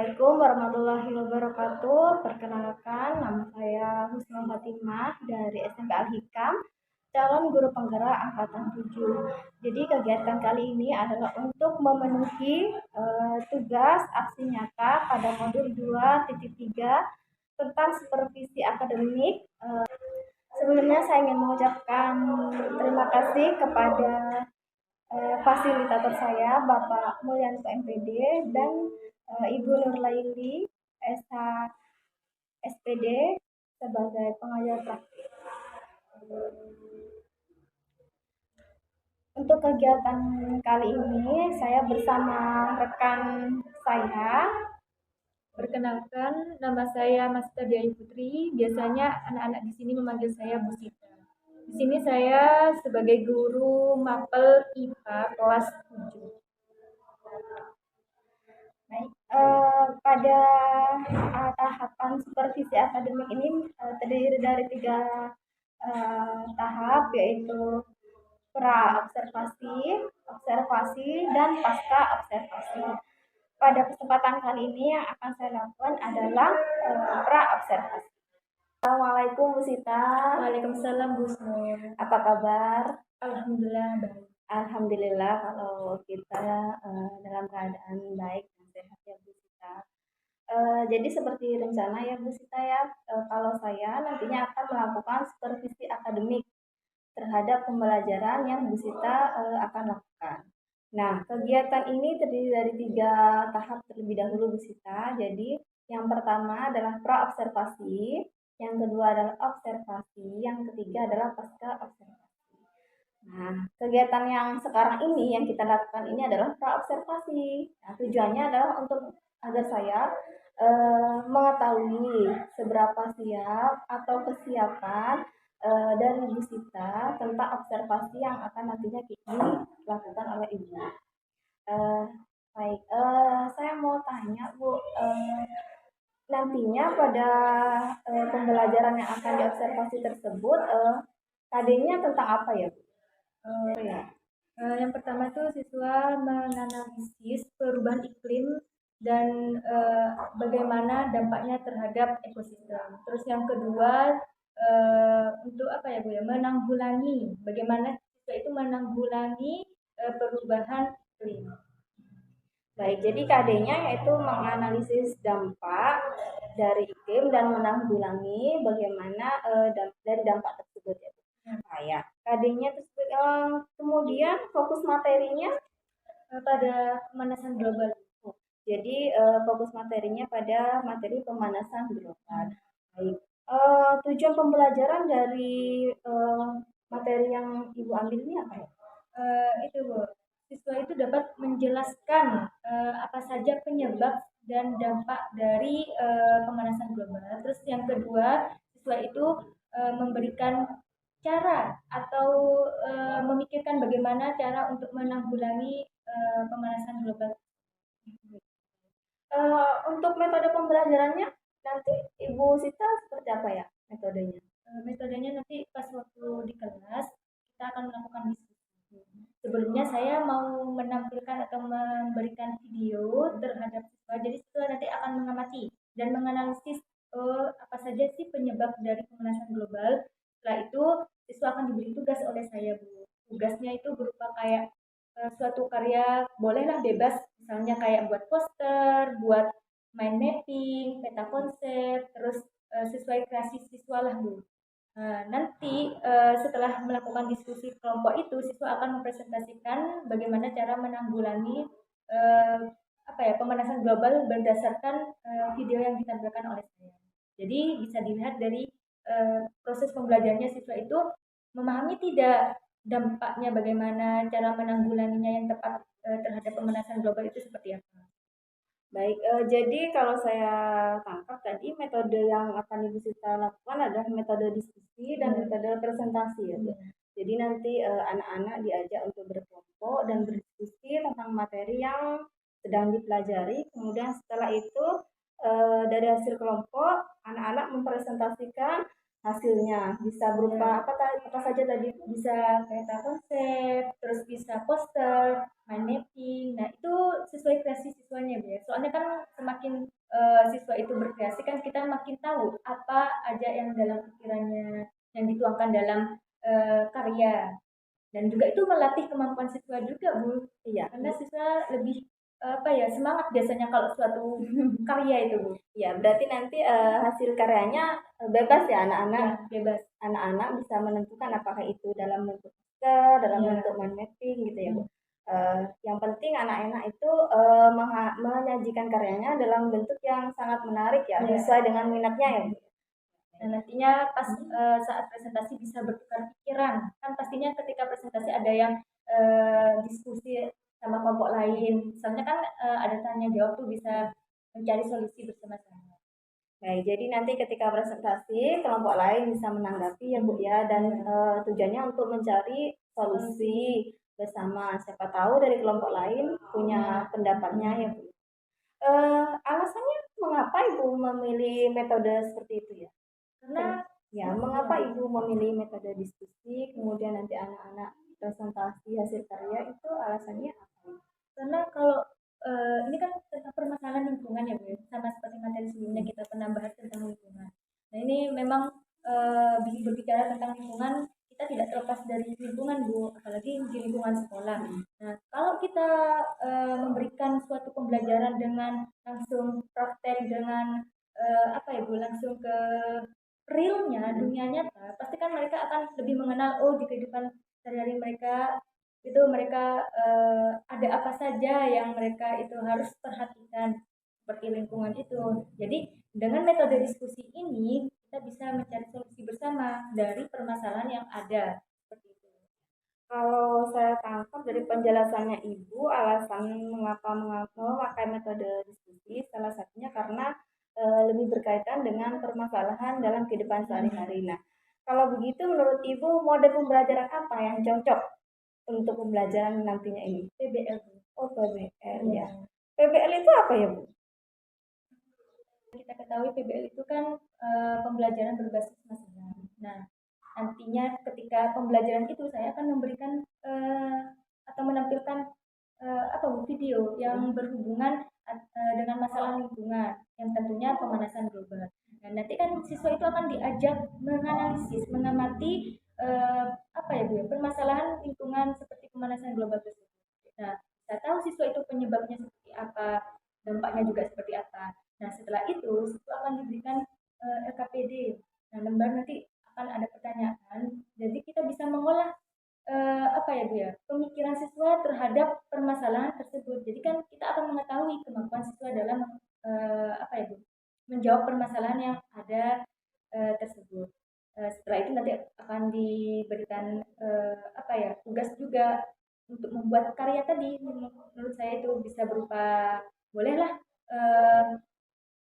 Assalamualaikum warahmatullahi wabarakatuh. Perkenalkan, nama saya Husnul Fatimah dari SMP Al-Hikam, calon guru penggerak angkatan 7. Jadi kegiatan kali ini adalah untuk memenuhi tugas aksi nyata pada modul 2.3 tentang supervisi akademik. Sebelumnya saya ingin mengucapkan terima kasih kepada fasilitator saya, Bapak Mulyanto MPD, dan Ibu Nurlaili SH SPD sebagai pengajar praktik. Untuk kegiatan kali ini saya bersama rekan saya. Perkenalkan, nama saya Masita Diayu Putri. Biasanya anak-anak di sini memanggil saya Bu Sita. Di sini saya sebagai guru mapel IPA kelas 7. Baik, pada tahapan supervisi akademik ini terdiri dari 3 tahap, yaitu pra-observasi, observasi, dan pasca observasi. Pada kesempatan kali ini yang akan saya lakukan adalah pra-observasi. Assalamualaikum Bu Sita. Waalaikumsalam Bu Snur. Apa kabar? Alhamdulillah baik. Alhamdulillah kalau kita dalam keadaan baik dan sehat ya Bu Sita. Jadi seperti rencana ya Bu Sita ya, kalau saya nantinya akan melakukan supervisi akademik terhadap pembelajaran yang Bu Sita akan lakukan. Nah, kegiatan ini terdiri dari 3 tahap terlebih dahulu Bu Sita. Jadi yang pertama adalah pra-observasi, yang kedua adalah observasi, yang ketiga adalah pasca observasi. Nah, kegiatan yang sekarang ini yang kita lakukan ini adalah pra-observasi. Nah, tujuannya adalah untuk agar saya mengetahui seberapa siap atau kesiapan dari Bu Sita tentang observasi yang akan nantinya dilakukan oleh Ibu. Baik, saya mau tanya Bu, nantinya pada pembelajaran yang akan diobservasi tersebut, KD-nya tentang apa ya Bu? Yang pertama tuh siswa menganalisis perubahan iklim dan bagaimana dampaknya terhadap ekosistem. Terus yang kedua untuk apa ya Bu ya, menanggulangi, bagaimana siswa itu menanggulangi perubahan iklim. Baik, jadi KD-nya yaitu menganalisis dampak dari iklim dan menanggulangi bagaimana dari dampak tersebut ya. Ya, KD-nya tersebut. Kemudian fokus materinya pada pemanasan global. Jadi fokus materinya pada materi pemanasan global. Baik. Tujuan pembelajaran dari materi yang Ibu ambil ini apa ya? Itu Bu, siswa itu dapat menjelaskan apa saja penyebab dan dampak dari pemanasan global. Terus yang kedua, siswa itu memberikan cara atau memikirkan bagaimana cara untuk menanggulangi pemanasan global. Untuk metode pembelajarannya nanti Ibu Sita seperti apa ya metodenya? Metodenya nanti pas waktu di kelas kita akan melakukan diskusi. Sebelumnya saya mau menampilkan atau memberikan video terhadap siswa. Jadi siswa nanti akan mengamati dan menganalisis apa saja sih penyebab dari pemanasan global. Setelah itu siswa akan diberi tugas oleh saya Bu. Tugasnya itu berupa kayak suatu karya, bolehlah bebas, misalnya kayak buat poster, buat mind mapping, peta konsep, terus sesuai kreasi siswa lah Bu. Nanti setelah melakukan diskusi kelompok itu, siswa akan mempresentasikan bagaimana cara menanggulangi pemanasan global berdasarkan video yang ditampilkan oleh saya. Jadi bisa dilihat dari proses pembelajarannya siswa itu memahami tidak dampaknya, bagaimana cara menanggulanginya yang tepat terhadap pemanasan global itu seperti apa. Baik, jadi kalau saya tangkap tadi metode yang akan Ibu Sita lakukan adalah metode diskusi dan Benar. metode presentasi ya, Bu. Iya. Jadi nanti anak-anak diajak untuk berkelompok dan berdiskusi tentang materi yang sedang dipelajari. Kemudian setelah itu dari hasil kelompok anak-anak mempresentasikan hasilnya. Bisa berupa Iya. apa saja tadi? Bisa peta konsep, terus bisa poster, mind mapping. Nah, itu sesuai kreasi siswanya, Bu, ya. Soalnya kan semakin siswa itu berkreasi kan kita makin tahu apa aja yang dalam pikirannya yang dituangkan dalam karya. Dan juga itu melatih kemampuan siswa juga, Bu. Iya, Karena siswa lebih apa ya, semangat biasanya kalau suatu karya itu, Bu. ya, berarti nanti hasil karyanya bebas ya anak-anak. Ya, bebas. Anak-anak bisa menentukan apakah itu dalam bentuk poster, dalam Iya. bentuk mind mapping gitu ya, Bu. Hmm. Yang penting anak-anak itu menyajikan karyanya dalam bentuk yang sangat menarik ya, Iya. sesuai dengan minatnya ya, Bu. Dan nantinya pas saat presentasi bisa bertukar pikiran. Kan pastinya ketika presentasi ada yang diskusi sama kelompok lain. Misalnya kan ada tanya jawab tuh bisa mencari solusi bersama-sama. Baik, jadi nanti ketika presentasi kelompok lain bisa menanggapi ya, Bu ya, dan tujuannya untuk mencari solusi bersama. Siapa tahu dari kelompok lain punya pendapatnya ya, Bu. Alasannya mengapa Ibu memilih metode seperti itu ya? Karena Ya, mengapa Ibu memilih metode diskusi, kemudian nanti anak-anak presentasi hasil karya itu alasannya apa? karena kalau ini kan tentang permasalahan lingkungan ya, Bu, ya. Sama seperti materi sebelumnya kita pernah bahas tentang lingkungan. Nah, ini memang berbicara tentang lingkungan, kita tidak terlepas dari lingkungan, Bu, apalagi di lingkungan sekolah. Nah, kalau kita memberikan suatu pembelajaran dengan langsung praktek dengan apa ya, Bu, langsung ke realnya, dunia nyata, pasti kan mereka akan lebih mengenal, oh, di kehidupan sehari-hari mereka itu mereka ada apa saja yang mereka itu harus perhatikan seperti lingkungan itu. Jadi dengan metode diskusi ini kita bisa mencari solusi bersama dari permasalahan yang ada seperti itu. Kalau saya tangkap dari penjelasannya Ibu, alasan mengapa memakai metode diskusi salah satunya karena lebih berkaitan dengan permasalahan dalam kehidupan sehari-hari. Nah, kalau begitu menurut Ibu model pembelajaran apa yang cocok untuk pembelajaran nantinya ini? PBL. Oh, PBL ya. Ya. PBL itu apa ya, Bu? Kita ketahui PBL itu kan pembelajaran berbasis masalah. Nah, nantinya ketika pembelajaran itu saya akan memberikan atau menampilkan apa, Bu, video yang berhubungan dengan masalah lingkungan yang tentunya pemanasan global. Nah, nanti kan siswa itu akan diajak menganalisis, mengamati apa ya, Bu, ya, permasalahan lingkungan seperti pemanasan global tersebut. Nah, saya tahu siswa itu penyebabnya seperti apa, dampaknya juga seperti apa. Nah, setelah itu siswa akan diberikan LKPD. Nah, lembar nanti akan ada pertanyaan. Jadi kita bisa mengolah apa ya, Bu, ya, pemikiran siswa terhadap permasalahan tersebut. Jadi kan kita akan mengetahui kemampuan siswa dalam apa ya, Bu, menjawab permasalahan yang ada tersebut. Setelah itu nanti akan diberikan apa ya, tugas juga untuk membuat karya tadi. Menurut saya itu bisa berupa bolehlah eh,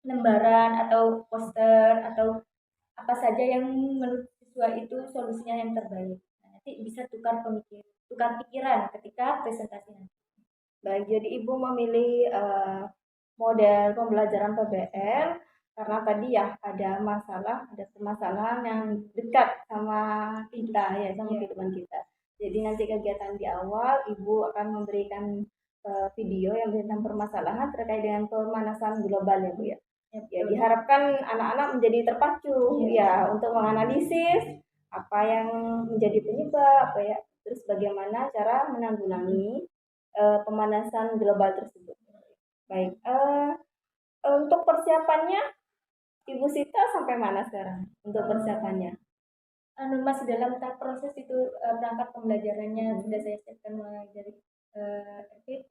lembaran atau poster atau apa saja yang menurut siswa itu solusinya yang terbaik. Nah, nanti bisa tukar pikiran ketika presentasi nanti. Baik, jadi Ibu memilih model pembelajaran PBL karena tadi ya ada permasalahan yang dekat sama kita ya, sama kehidupan kita. Jadi nanti kegiatan di awal Ibu akan memberikan video yang tentang permasalahan terkait dengan pemanasan global ya, Bu ya. Ya, diharapkan anak-anak menjadi terpacu ya untuk menganalisis apa yang menjadi penyebab ya, terus bagaimana cara menanggulangi pemanasan global tersebut. Baik, untuk persiapannya Ibu Sita sampai mana sekarang untuk persiapannya? Masih dalam tahap proses itu perangkat pembelajarannya sudah saya siapkan mulai dari RPP,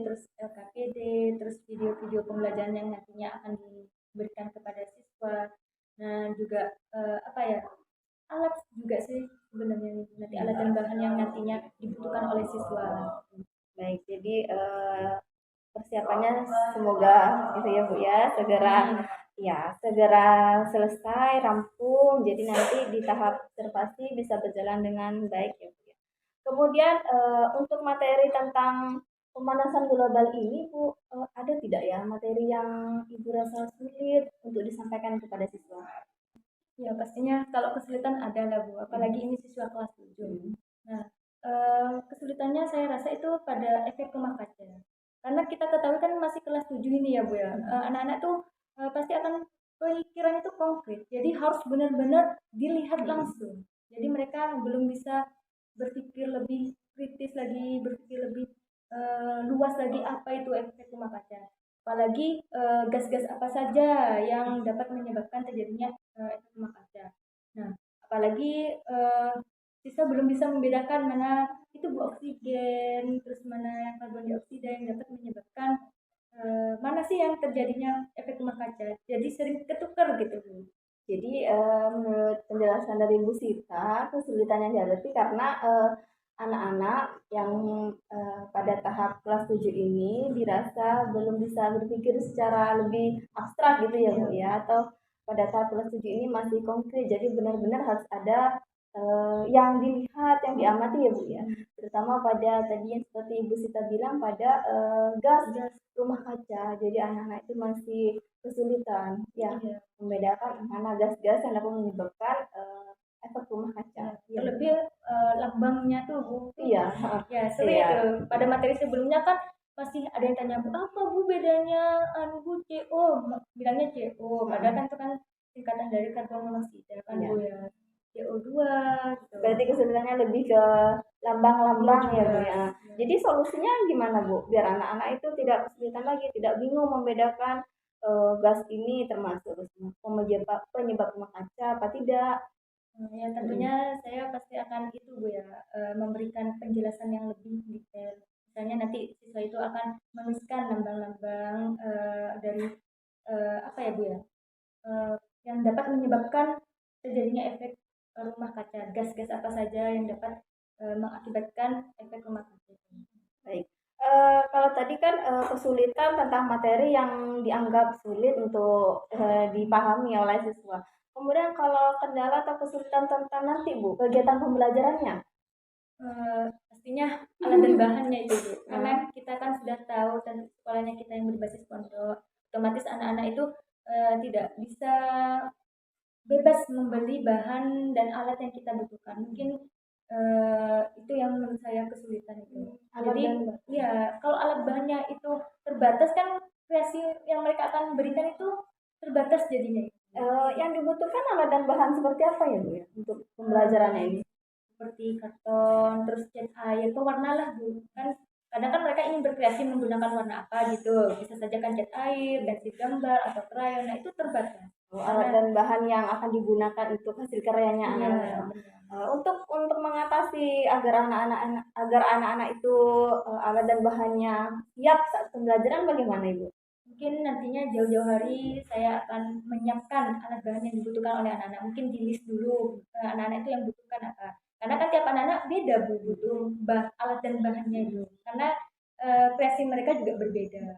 terus LKPD, terus video-video pembelajaran yang nantinya akan diberikan kepada siswa. Nah, juga apa ya, alat juga sih sebenarnya nanti alat dan bahan yang nantinya dibutuhkan oleh siswa. Baik, jadi persiapannya semoga gitu ya Bu ya, segera segera selesai rampung, jadi nanti di tahap observasi bisa berjalan dengan baik ya Bu ya. Kemudian untuk materi tentang pemanasan global ini Bu, ada tidak ya materi yang Ibu rasa sulit untuk disampaikan kepada siswa? Ya pastinya kalau kesulitan ada lah Bu, apalagi ini siswa kelas 7. Nah, kesulitannya saya rasa itu pada efek rumah kaca. Karena kita ketahui kan masih kelas 7 ini ya Bu ya. Anak-anak tuh pasti akan pemikiran itu konkret. Jadi harus benar-benar dilihat langsung. Jadi mereka belum bisa berpikir lebih kritis lagi, berpikir lebih luas lagi apa itu efek rumah kaca. Apalagi gas-gas apa saja yang dapat menyebabkan terjadinya efek rumah kaca. Nah, apalagi siswa belum bisa membedakan mana itu bu oksigen, terus mana karbon dioksida yang dapat menyebabkan mana sih yang terjadinya efek rumah kaca. Jadi sering ketukar gitu Bu. Jadi menurut penjelasan dari Bu Sita, kesulitannya dihadapi karena anak-anak yang pada tahap kelas 7 ini dirasa belum bisa berpikir secara lebih abstrak gitu ya Bu ya, atau pada tahap kelas 7 ini masih konkret, jadi benar-benar harus ada yang dilihat, yang diamati ya Bu ya, terutama pada tadi yang seperti Ibu Sita bilang pada gas rumah kaca, jadi anak-anak itu masih kesulitan ya membedakan mana gas-gas yang dapat menyebabkan efek rumah kaca. Terlebih lambangnya tuh Bu. Iya. Ya sering itu. Pada materi sebelumnya kan masih ada yang tanya Bu, apa Bu bedanya Bu CO? Bilangnya CO, padahal kan itu kan singkatan dari karbon monoksida kan Bu ya. CO2 gitu. Berarti kesulitannya lebih ke lambang-lambang ya Bu ya. Jadi solusinya gimana Bu? Biar anak-anak itu tidak kesulitan lagi, tidak bingung membedakan gas ini termasuk penyebab rumah kaca apa tidak. Ya tentunya saya pasti akan itu Bu ya, memberikan penjelasan yang lebih detail. Misalnya nanti siswa itu akan menuliskan lambang-lambang dari apa ya Bu ya, yang dapat menyebabkan terjadinya efek rumah kaca, gas-gas apa saja yang dapat mengakibatkan efek rumah kaca. Baik. Kalau tadi kan kesulitan tentang materi yang dianggap sulit untuk dipahami oleh siswa. Kemudian kalau kendala atau kesulitan tentang nanti Bu, kegiatan pembelajarannya? Pastinya alat dan bahannya itu Bu. Karena kita kan sudah tahu dan sekolahnya kita yang berbasis pondok, otomatis anak-anak itu tidak bisa bebas membeli bahan dan alat yang kita butuhkan. Mungkin itu yang menurut saya kesulitan itu. Jadi ya kalau alat bahannya itu terbatas kan kreasi yang mereka akan berikan itu terbatas jadinya. Yang dibutuhkan alat dan bahan seperti apa ya Bu ya untuk pembelajarannya ini? Seperti karton, terus cat air, pewarna lah Bu. Kan kadang kan mereka ingin berkreasi menggunakan warna apa gitu. Bisa saja kan cat air, pensil gambar atau krayon. Nah itu terbatas. Alat dan bahan yang akan digunakan untuk hasil karyanya anak-anak. Untuk mengatasi agar anak-anak itu alat dan bahannya siap saat pembelajaran bagaimana Ibu? Mungkin nantinya jauh-jauh hari saya akan menyiapkan alat bahan yang dibutuhkan oleh anak-anak. Mungkin di list dulu anak-anak itu yang butuhkan apa. Karena kan tiap anak-anak beda Bu butuh alat dan bahannya itu. Karena kreasi mereka juga berbeda.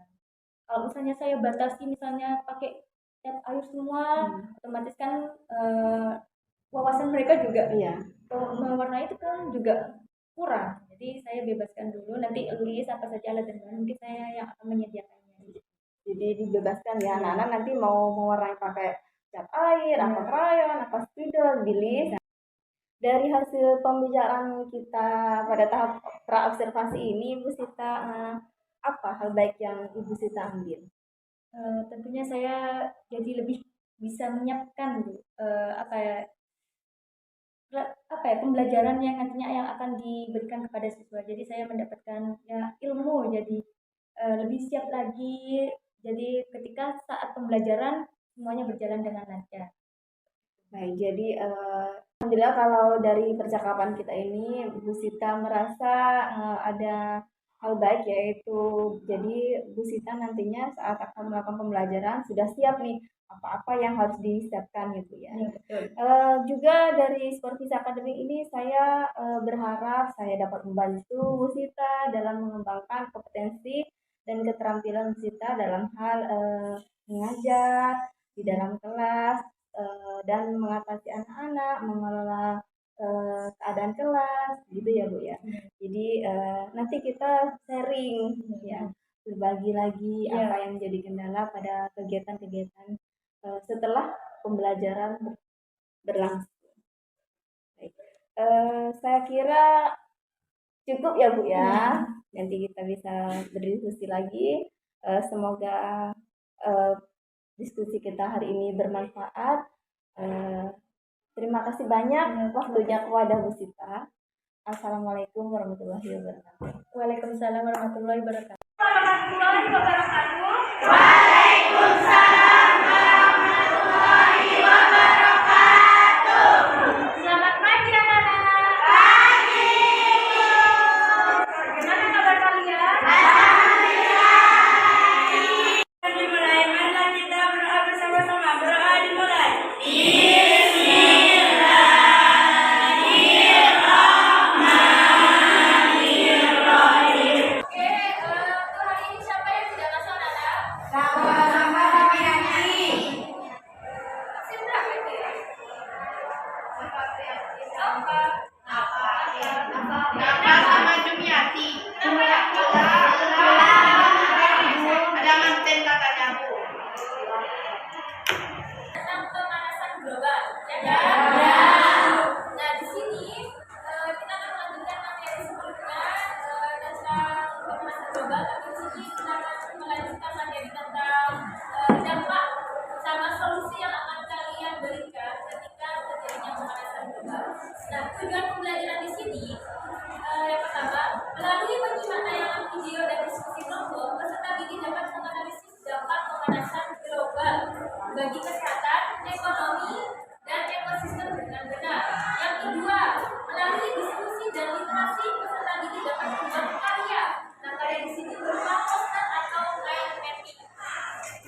Kalau misalnya saya batasi misalnya pakai cat air semua, otomatis kan wawasan mereka juga mewarnai itu kan juga kurang. Jadi saya bebaskan dulu, nanti list apa saja alat dan bahan mungkin saya yang akan menyediakannya. Jadi dibebaskan ya anak-anak nanti mau mewarnai pakai cat air, apa krayon, apa spidol, di list. Dari hasil pembicaraan kita pada tahap pra observasi ini, Ibu Sita, apa hal baik yang Ibu Sita ambil? Tentunya saya jadi lebih bisa menyiapkan apa ya pembelajaran yang nantinya yang akan diberikan kepada siswa. Jadi saya mendapatkan ya ilmu, jadi lebih siap lagi. Jadi ketika saat pembelajaran semuanya berjalan dengan lancar. Baik, jadi alhamdulillah kalau dari percakapan kita ini Bu Sita merasa ada hal baik, yaitu jadi Bu Sita nantinya saat akan melakukan pembelajaran sudah siap nih apa-apa yang harus disiapkan gitu ya. Betul. Juga dari supervisi akademik ini saya berharap saya dapat membantu Bu Sita dalam mengembangkan kompetensi dan keterampilan Bu Sita dalam hal mengajar di dalam kelas dan mengatasi anak-anak, mengelola keadaan kelas, gitu ya Bu ya. Jadi nanti kita sharing ya, berbagi lagi apa yang menjadi kendala pada kegiatan-kegiatan setelah pembelajaran berlangsung. Baik. Saya kira cukup ya Bu ya. Nanti kita bisa berdiskusi lagi. Semoga diskusi kita hari ini bermanfaat. Terima kasih banyak waktunya kepada Bu Sita. Assalamualaikum warahmatullahi wabarakatuh. Waalaikumsalam warahmatullahi wabarakatuh. Warahmatullahi wabarakatuh. Waalaikumsalam warahmatullahi wabarakatuh. Selamat pagi anak-anak. Pagi. Bagaimana kabar kalian? Alhamdulillah. Dimulai, mari kita berdoa bersama-sama. Berdoa dimulai. Bismillahirrahmanirrahim. Oke, hari ini siapa yang tidak masuk anak-anak? Sama-sama kami Yanti. Absen berapa itu ya? Apa? Nafa sama Jumiati. Ada manten katanya Bu. Tentang pemanasan global, ya kan? Nah, di sini kita akan melanjutkan materi sebelumnya tentang pemanasan global, tapi di sini kita akan melanjutkan materi tentang dampak sama solusi yang akan kalian berikan ketika terjadinya pemanasan global. Nah, tujuan pembelajaran di sini yang pertama, melalui penyimak tayangan video dan diskusi kelompok, peserta didik dapat menganalisis dampak pemanasan global bagi kesehatan, ekonomi, dan ekosistem dengan benar. Yang kedua, melalui diskusi dan literasi, peserta didik dapat membuat karya. Nah, karya di sini berupa poster atau mind mapping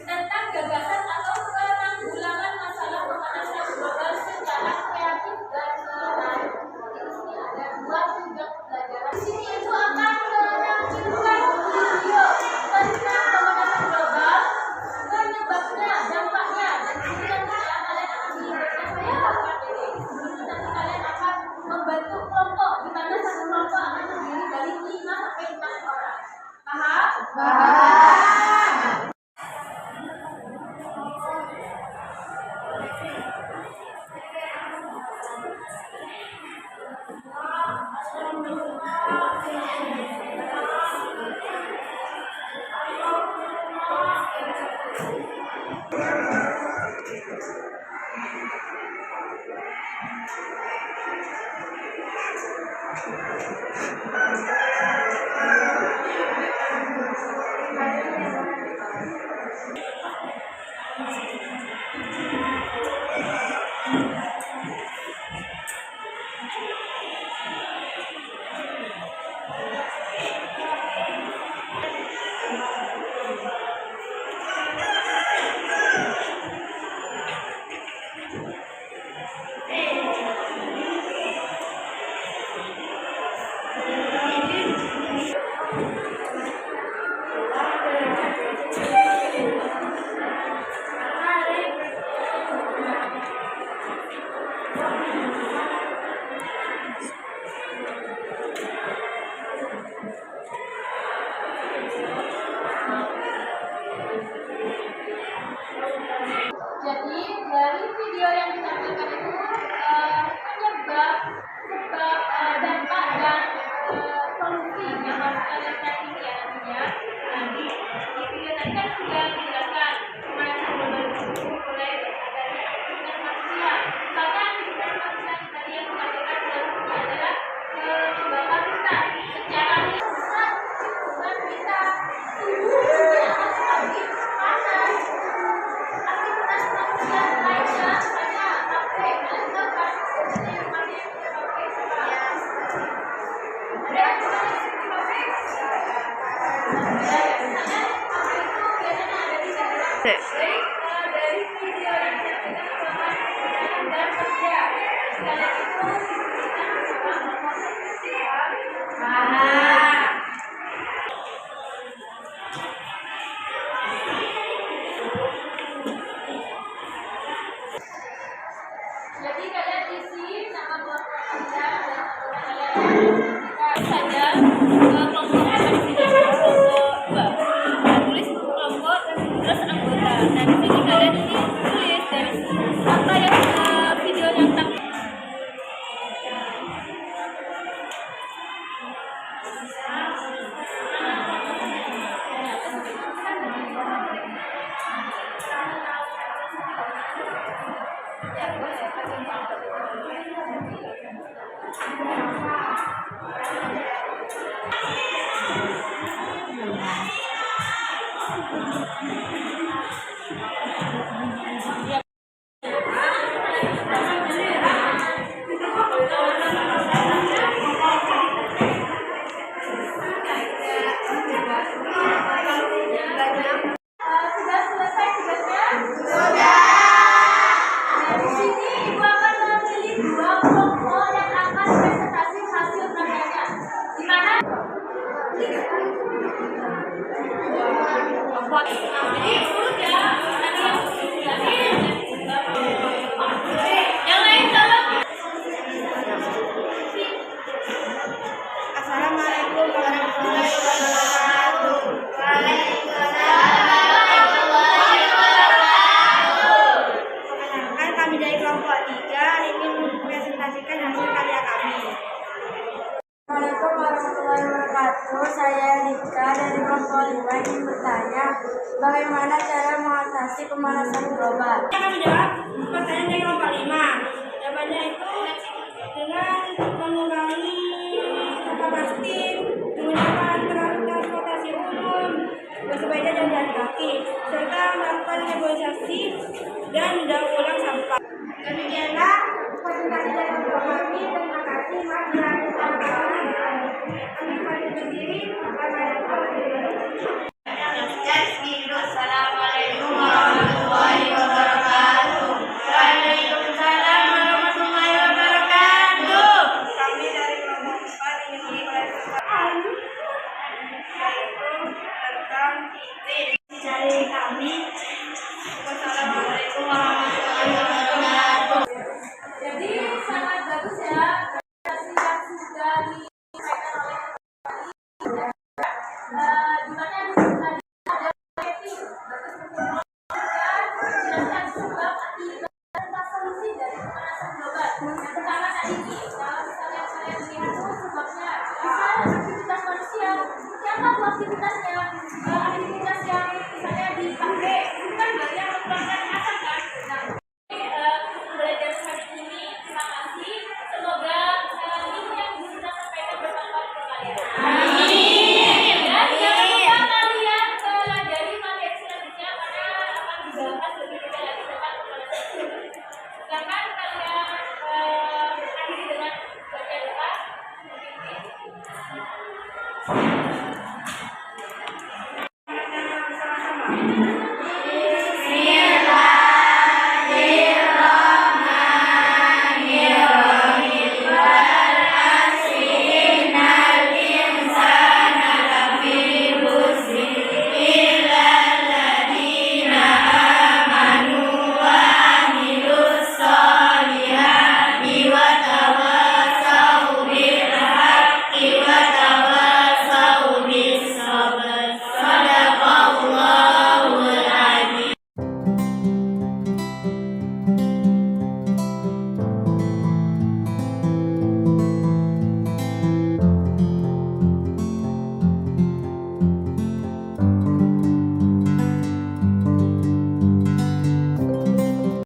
tentang gagasan atau penanggulangan masalah pemanasan global secara kreatif dan menarik. Di sini ada dua tujuan pembelajaran. Di sini itu akan menampilkan video tentang pemanasan global, penyebabnya, dampaknya, dan di sini nanti kalian akan diberikan saya materi. Di sini nanti kalian akan membentuk kelompok, di mana satu kelompok akan terdiri dari 5 sampai 6 orang. Paham? Jadi dari video yang ditampilkan itu penyebab, sebab, dampak dan solusi yang harus kalian cari ya nantinya. Nah, di video tadi kan sudah dijelaskan pemanasan global itu mulai dari aktivitas manusia. Misalnya aktivitas manusia yang tadi yang ditampilkan dalam video adalah pembakaran hutan. Secara rusak lingkungan kita, suhu dunia akan semakin panas. Aktivitas manusia lainnya hanya pakai meletakkan yang pakai ada aktivitas pakai misalnya apa itu biasanya ada di daerah. Jadi dari video yang kita lakukan dan kerja kalian itu kita bersama saja kelompok apa di sini kelompok dua. Kita tulis kelompok terus anggota. Nah di sini kalian ini tulis dari apa yang video yang tak. Sudah selesai tugasnya? Sudah. Nah, di sini Ibu akan memilih dua kelompok yang akan presentasi hasil karyanya. Di mana? Kelompok. Jadi urut ya. Nanti yang lain tolong. Assalamualaikum warahmatullahi wabarakatuh. Perkenalkan, kami dari kelompok 3 hari ini mempresentasikan hasil karya kami. Assalamualaikum warahmatullahi wabarakatuh. Saya Dika dari kelompok 5 ingin bertanya, bagaimana cara mengatasi pemanasan global? Saya akan menjawab pertanyaan dari kelompok 5. Jawabannya itu dengan mengurangi sampah plastik, menggunakan transportasi umum, bersepeda dan jalan kaki, serta melakukan reboisasi dan daur ulang sampah. Demikianlah presentasi dari kelompok kami. Terima kasih. Mari dilanjutkan. Kami pamit diri. Assalamualaikum warahmatullahi wabarakatuh. Waalaikumsalam warahmatullahi wabarakatuh. Kami dari kelompok 4 ingin mempresentasikan tentang dari kami. Wassalamualaikum warahmatullahi wabarakatuh. Jadi sangat bagus ya presentasi yang sudah disampaikan oleh di mana di sini ada rating bagus untuk menjelaskan sebab akibat serta solusi dari pemanasan global. Yang pertama tadi kalau misalnya kalian lihat sebabnya bisa aktivitas manusia. Seperti apa tuh aktivitasnya? Aktivitas yang misalnya di pabrik itu kan banyak mengeluarkan asap kan. Nah belajar hari ini, terima kasih. Semoga ilmu yang bisa sampaikan bermanfaat untuk kalian. Amin. Dan jangan lupa kalian pelajari materi selanjutnya karena akan dibahas lebih detail lagi tentang pemanasan global. Silakan kalian akhiri dengan baca doa.